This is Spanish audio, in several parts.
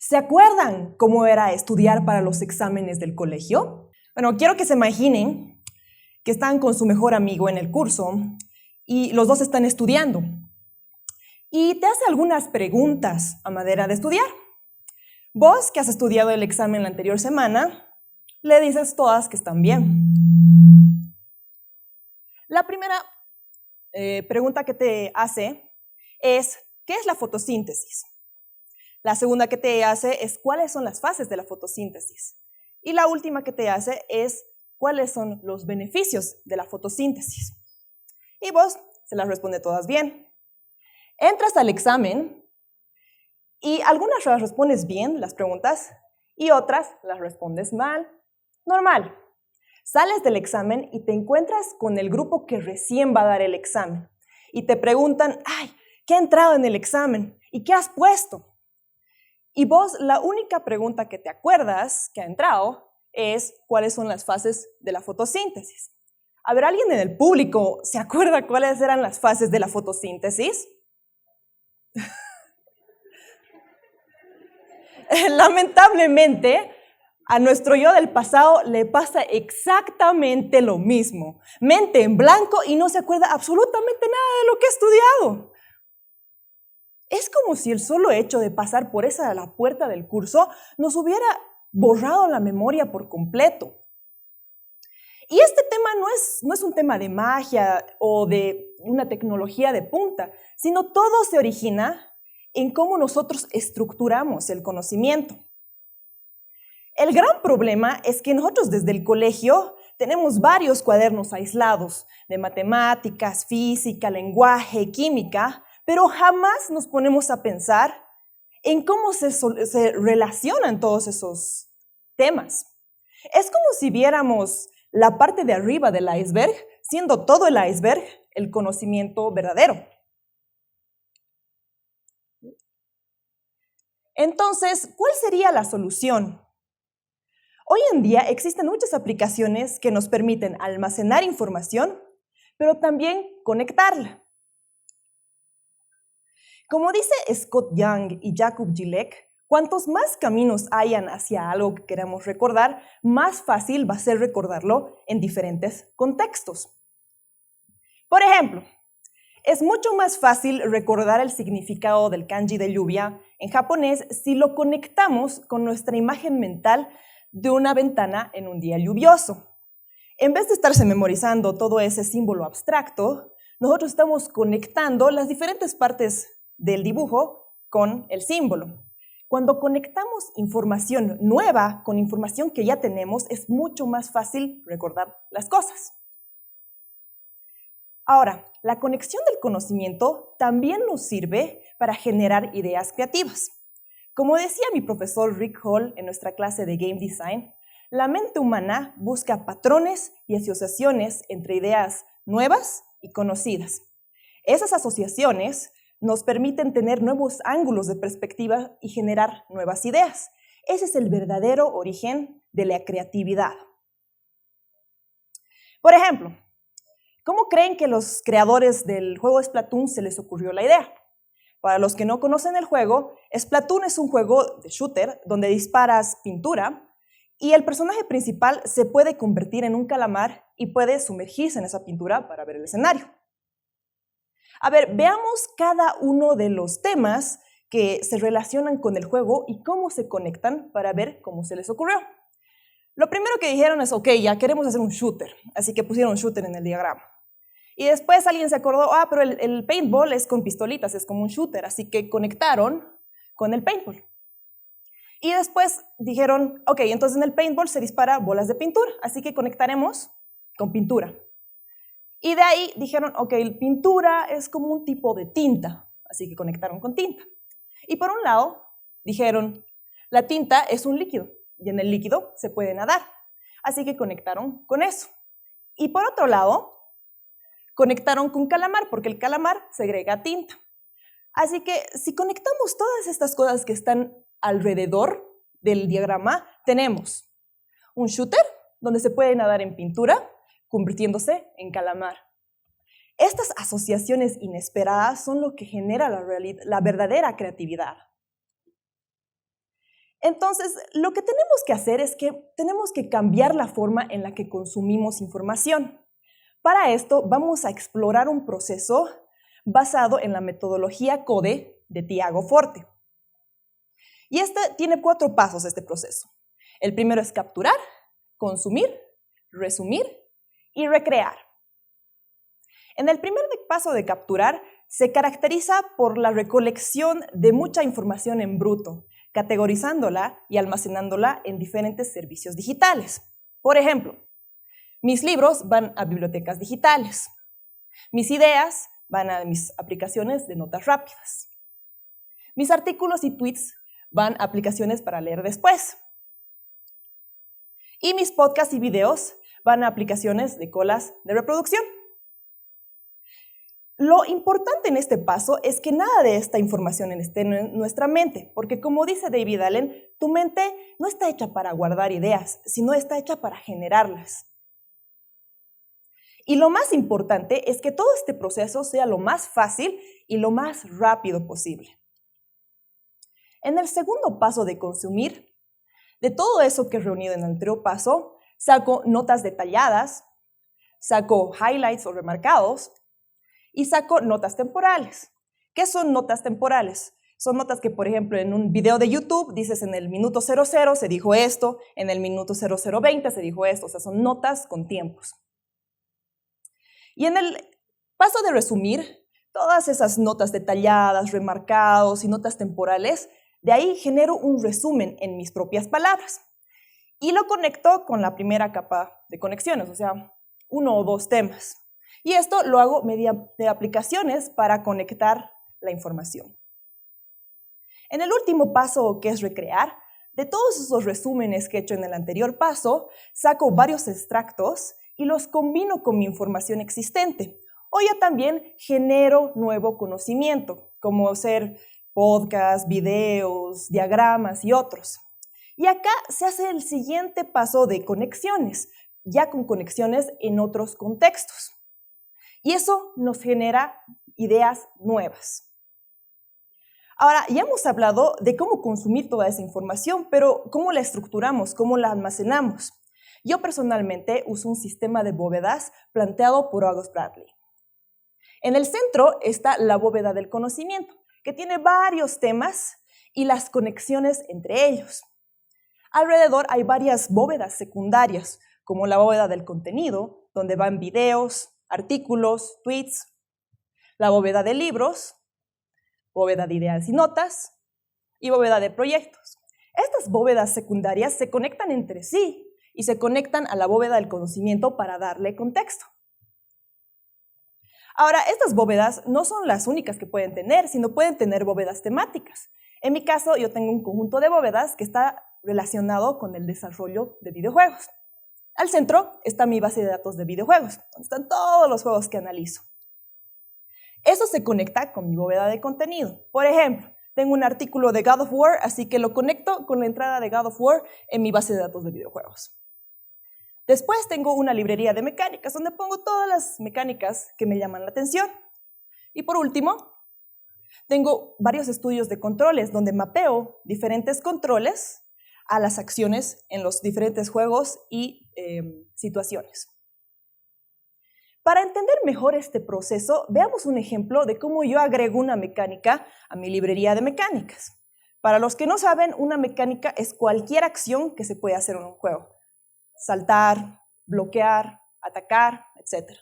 ¿Se acuerdan cómo era estudiar para los exámenes del colegio? Bueno, quiero que se imaginen que están con su mejor amigo en el curso y los dos están estudiando. Y te hace algunas preguntas a manera de estudiar. Vos, que has estudiado el examen la anterior semana, le dices todas que están bien. La primera pregunta que te hace es, ¿qué es la fotosíntesis? La segunda que te hace es, ¿cuáles son las fases de la fotosíntesis? Y la última que te hace es, ¿cuáles son los beneficios de la fotosíntesis? Y vos se las responde todas bien. Entras al examen y algunas las respondes bien, las preguntas, y otras las respondes mal. Normal. Sales del examen y te encuentras con el grupo que recién va a dar el examen. Y te preguntan, ay, ¿qué ha entrado en el examen? ¿Y qué has puesto? Y vos, la única pregunta que te acuerdas que ha entrado es cuáles son las fases de la fotosíntesis. A ver, ¿alguien en el público se acuerda cuáles eran las fases de la fotosíntesis? Lamentablemente, a nuestro yo del pasado le pasa exactamente lo mismo. Mente en blanco y no se acuerda absolutamente nada de lo que ha estudiado. Es como si el solo hecho de pasar por la puerta del curso nos hubiera borrado la memoria por completo. Y este tema no es un tema de magia o de una tecnología de punta, sino todo se origina en cómo nosotros estructuramos el conocimiento. El gran problema es que nosotros desde el colegio tenemos varios cuadernos aislados de matemáticas, física, lenguaje, química, pero jamás nos ponemos a pensar en cómo se relacionan todos esos temas. Es como si viéramos la parte de arriba del iceberg, siendo todo el iceberg el conocimiento verdadero. Entonces, ¿cuál sería la solución? Hoy en día existen muchas aplicaciones que nos permiten almacenar información, pero también conectarla. Como dice Scott Young y Jakub Gilek, cuantos más caminos hayan hacia algo que queramos recordar, más fácil va a ser recordarlo en diferentes contextos. Por ejemplo, es mucho más fácil recordar el significado del kanji de lluvia en japonés si lo conectamos con nuestra imagen mental de una ventana en un día lluvioso. En vez de estarse memorizando todo ese símbolo abstracto, nosotros estamos conectando las diferentes partes del dibujo con el símbolo. Cuando conectamos información nueva con información que ya tenemos, es mucho más fácil recordar las cosas. Ahora, la conexión del conocimiento también nos sirve para generar ideas creativas. Como decía mi profesor Rick Hall en nuestra clase de Game Design, la mente humana busca patrones y asociaciones entre ideas nuevas y conocidas. Esas asociaciones nos permiten tener nuevos ángulos de perspectiva y generar nuevas ideas. Ese es el verdadero origen de la creatividad. Por ejemplo, ¿cómo creen que los creadores del juego Splatoon se les ocurrió la idea? Para los que no conocen el juego, Splatoon es un juego de shooter donde disparas pintura y el personaje principal se puede convertir en un calamar y puede sumergirse en esa pintura para ver el escenario. A ver, veamos cada uno de los temas que se relacionan con el juego y cómo se conectan para ver cómo se les ocurrió. Lo primero que dijeron es, ok, ya queremos hacer un shooter, así que pusieron un shooter en el diagrama. Y después alguien se acordó, pero el paintball es con pistolitas, es como un shooter, así que conectaron con el paintball. Y después dijeron, ok, entonces en el paintball se dispara bolas de pintura, así que conectaremos con pintura. Y de ahí dijeron, ok, pintura es como un tipo de tinta, así que conectaron con tinta. Y por un lado dijeron, la tinta es un líquido, y en el líquido se puede nadar, así que conectaron con eso. Y por otro lado, conectaron con calamar, porque el calamar segrega tinta. Así que si conectamos todas estas cosas que están alrededor del diagrama, tenemos un shooter donde se puede nadar en pintura, convirtiéndose en calamar. Estas asociaciones inesperadas son lo que genera la verdadera creatividad. Entonces, lo que tenemos que hacer es que tenemos que cambiar la forma en la que consumimos información. Para esto, vamos a explorar un proceso basado en la metodología CODE de Tiago Forte. Y tiene 4 pasos este proceso. El primero es capturar, consumir, resumir y recrear. En el primer paso de capturar, se caracteriza por la recolección de mucha información en bruto, categorizándola y almacenándola en diferentes servicios digitales. Por ejemplo, mis libros van a bibliotecas digitales. Mis ideas van a mis aplicaciones de notas rápidas. Mis artículos y tweets van a aplicaciones para leer después. Y mis podcasts y videos van a aplicaciones de colas de reproducción. Lo importante en este paso es que nada de esta información esté en nuestra mente, porque como dice David Allen, tu mente no está hecha para guardar ideas, sino está hecha para generarlas. Y lo más importante es que todo este proceso sea lo más fácil y lo más rápido posible. En el segundo paso de consumir, de todo eso que he reunido en el anterior paso, saco notas detalladas, saco highlights o remarcados, y saco notas temporales. ¿Qué son notas temporales? Son notas que, por ejemplo, en un video de YouTube dices en el minuto 00 se dijo esto, en el minuto 0020 se dijo esto, o sea, son notas con tiempos. Y en el paso de resumir, todas esas notas detalladas, remarcados y notas temporales, de ahí genero un resumen en mis propias palabras. Y lo conecto con la primera capa de conexiones, o sea, 1 o 2 temas. Y esto lo hago mediante aplicaciones para conectar la información. En el último paso, que es recrear, de todos esos resúmenes que he hecho en el anterior paso, saco varios extractos y los combino con mi información existente. O ya también genero nuevo conocimiento, como hacer podcasts, videos, diagramas y otros. Y acá se hace el siguiente paso de conexiones, ya con conexiones en otros contextos. Y eso nos genera ideas nuevas. Ahora, ya hemos hablado de cómo consumir toda esa información, pero ¿cómo la estructuramos? ¿Cómo la almacenamos? Yo personalmente uso un sistema de bóvedas planteado por August Bradley. En el centro está la bóveda del conocimiento, que tiene varios temas y las conexiones entre ellos. Alrededor hay varias bóvedas secundarias, como la bóveda del contenido, donde van videos, artículos, tweets, la bóveda de libros, bóveda de ideas y notas y bóveda de proyectos. Estas bóvedas secundarias se conectan entre sí y se conectan a la bóveda del conocimiento para darle contexto. Ahora, estas bóvedas no son las únicas que pueden tener, sino pueden tener bóvedas temáticas. En mi caso, yo tengo un conjunto de bóvedas que está relacionado con el desarrollo de videojuegos. Al centro está mi base de datos de videojuegos, donde están todos los juegos que analizo. Eso se conecta con mi bóveda de contenido. Por ejemplo, tengo un artículo de God of War, así que lo conecto con la entrada de God of War en mi base de datos de videojuegos. Después tengo una librería de mecánicas, donde pongo todas las mecánicas que me llaman la atención. Y por último, tengo varios estudios de controles, donde mapeo diferentes controles a las acciones en los diferentes juegos y situaciones. Para entender mejor este proceso, veamos un ejemplo de cómo yo agrego una mecánica a mi librería de mecánicas. Para los que no saben, una mecánica es cualquier acción que se puede hacer en un juego. Saltar, bloquear, atacar, etc.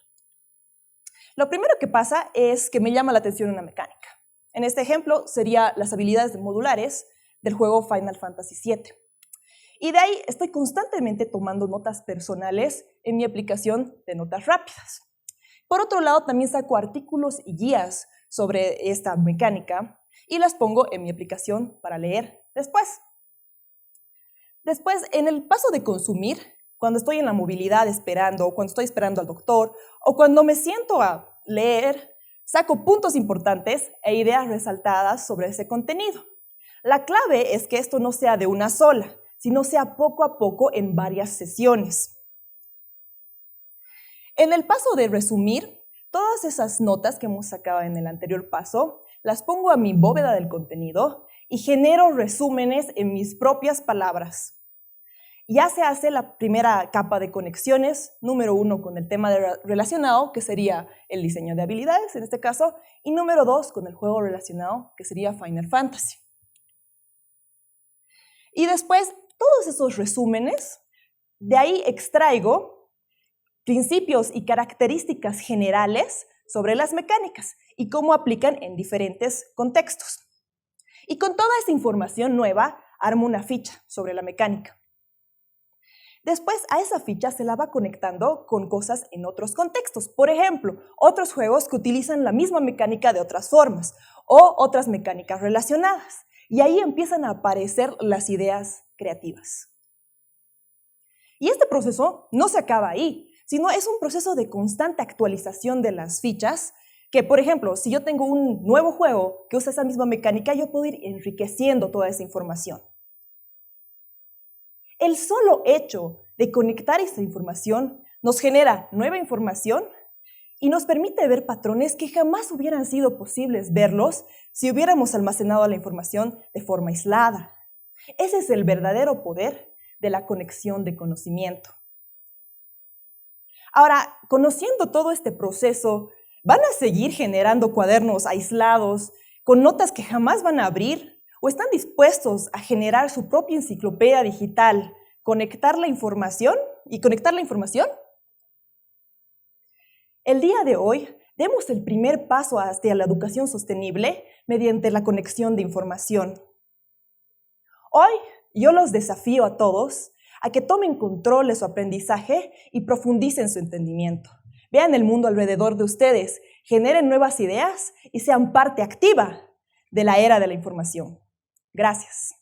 Lo primero que pasa es que me llama la atención una mecánica. En este ejemplo sería las habilidades modulares del juego Final Fantasy VII. Y de ahí estoy constantemente tomando notas personales en mi aplicación de notas rápidas. Por otro lado, también saco artículos y guías sobre esta mecánica y las pongo en mi aplicación para leer después. Después, en el paso de consumir, cuando estoy en la movilidad esperando, o cuando estoy esperando al doctor, o cuando me siento a leer, saco puntos importantes e ideas resaltadas sobre ese contenido. La clave es que esto no sea de una sola, sino sea poco a poco en varias sesiones. En el paso de resumir, todas esas notas que hemos sacado en el anterior paso, las pongo a mi bóveda del contenido y genero resúmenes en mis propias palabras. Ya se hace la primera capa de conexiones, número 1 con el tema relacionado, que sería el diseño de habilidades en este caso, y número 2 con el juego relacionado, que sería Final Fantasy. Y después, todos esos resúmenes, de ahí extraigo principios y características generales sobre las mecánicas y cómo aplican en diferentes contextos. Y con toda esta información nueva, armo una ficha sobre la mecánica. Después, a esa ficha se la va conectando con cosas en otros contextos. Por ejemplo, otros juegos que utilizan la misma mecánica de otras formas o otras mecánicas relacionadas. Y ahí empiezan a aparecer las ideas creativas. Y este proceso no se acaba ahí, sino es un proceso de constante actualización de las fichas que, por ejemplo, si yo tengo un nuevo juego que usa esa misma mecánica, yo puedo ir enriqueciendo toda esa información. El solo hecho de conectar esta información nos genera nueva información y nos permite ver patrones que jamás hubieran sido posibles verlos si hubiéramos almacenado la información de forma aislada. Ese es el verdadero poder de la conexión de conocimiento. Ahora, conociendo todo este proceso, ¿van a seguir generando cuadernos aislados con notas que jamás van a abrir? ¿O están dispuestos a generar su propia enciclopedia digital, conectar la información y conectar la información? El día de hoy demos el primer paso hacia la educación sostenible mediante la conexión de información. Hoy yo los desafío a todos a que tomen control de su aprendizaje y profundicen su entendimiento. Vean el mundo alrededor de ustedes, generen nuevas ideas y sean parte activa de la era de la información. Gracias.